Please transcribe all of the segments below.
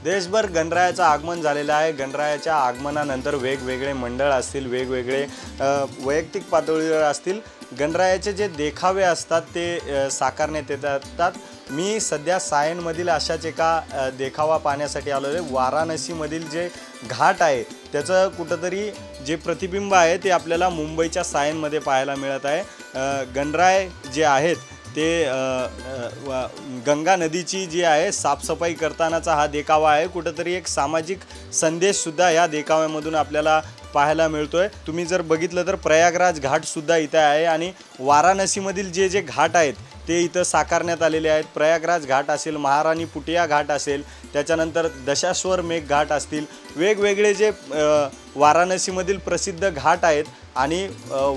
देशभर गणरायाचं आगमन झालेलं आहे। गणरायाच्या आगमनानंतर वेगवेगळे मंडळ असतील, वेगवेगळे वैयक्तिक पातळीवर असतील, गणरायाचे जे देखावे असतात ते साकारण्यात येतात। मी सध्या सायनमधील अशाच एका देखावा पाहण्यासाठी आलो आहे। वाराणसीमधील जे घाट आहे त्याचं कुठंतरी जे प्रतिबिंब आहे ते आपल्याला मुंबईच्या सायनमध्ये पाहायला मिळत आहे। गणराय जे आहेत ते गंगा नदीची जी आहे साफसफाई करतानाचा हा देखावा आहे। कुठंतरी एक सामाजिक संदेशसुद्धा या देखाव्यामधून आपल्याला पाहायला मिळतोय। तुम्ही जर बघितलं तर प्रयागराज घाटसुद्धा इथे आहे आणि वाराणसीमधील जे घाट आहेत ते इथं साकारण्यात आलेले आहेत। प्रयागराज घाट असेल, महाराणी पुटिया घाट असेल, त्याच्यानंतर दशाश्वर मेघ घाट असतील, वेगवेगळे जे वाराणसीमधील प्रसिद्ध घाट आहेत आणि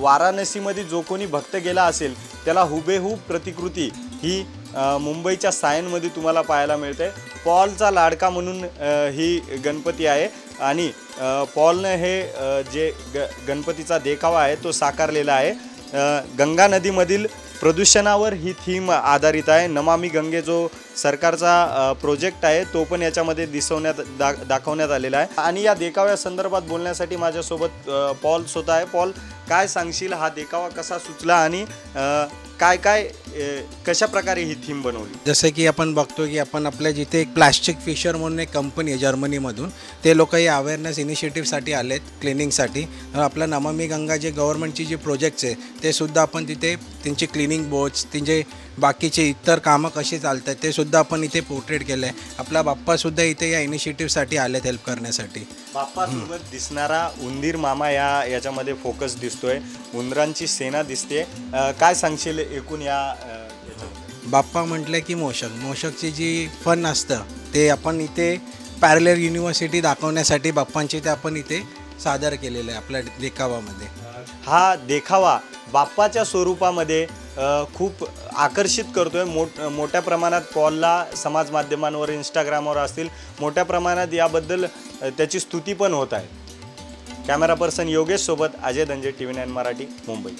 वाराणसीमध्ये जो कोणी भक्त गेला असेल त्याला हुबेहूब प्रतिकृती ही मुंबईच्या सायनमध्ये तुम्हाला पाहायला मिळते। पॉलचा लाडका म्हणून ही गणपती आहे आणि पॉलने हे जे गणपतीचा देखावा आहे तो साकारलेला आहे। गंगा नदीमधील प्रदूषणावर ही थीम आधारित आहे। नमामि गंगे जो सरकारचा प्रोजेक्ट आहे तो पण याच्यामध्ये दाखवण्यात आलेला आहे। आणि या देखाव्यासंदर्भात बोलण्यासाठी माझ्यासोबत पॉल स्वतः आहे। पॉल, काय सांगशील, हा देखावा कसा सुचला आणि कशा प्रकारे ही थीम बनवली? जसं की आपण बघतो की आपण आपल्या जिथे एक प्लास्टिक फिशर म्हणून एक कंपनी आहे जर्मनीमधून, ते लोक ही अवेअरनेस इनिशिएटिव्हसाठी आलेत क्लिनिंगसाठी। आपला नमामि गंगा जे गव्हर्नमेंटची जी प्रोजेक्ट्स आहे ते सुद्धा आपण तिथे त्यांचे क्लिनिंग बोट्स, त्यांचे बाकीचे इतर कामं कशी चालतात ते सुद्धा आपण इथे पोर्ट्रेट केलं आहे। आपला बाप्पासुद्धा इथे या इनिशिएटिव्हसाठी आलेत हेल्प करण्यासाठी। बाप्पासोबत दिसणारा उंदीर मामा याच्यामध्ये फोकस दिसतोय, उंदरांची सेना दिसते। काय सांगशील एकूण या बाप्पा म्हटलं की मोषकची जी फन असतं ते आपण इथे पॅरलल युनिव्हर्सिटी दाखवण्यासाठी बाप्पांची ते आपण इथे सादर केलेलं आहे आपल्या देखावामध्ये। हा देखावा बाप्पाच्या स्वरूपामध्ये खूप आकर्षित करतोय। मोठ्या प्रमाणात पॉलला समाज माध्यमांवर, इंस्टाग्रामवर असतील, मोठ्या प्रमाणात याबद्दल त्याची स्तुती पण होत आहे। कॅमेरा पर्सन योगेश सोबत अजय दंजे, TV9 मराठी, मुंबई।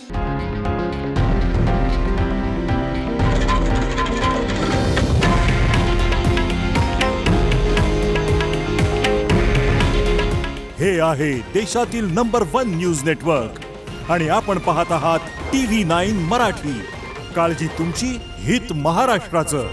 हे आहे देशातील नंबर 1 न्यूज नेटवर्क आणि आपण पाहत आहात TV9 मराठी। काळजी तुमची, हित महाराष्ट्राचं।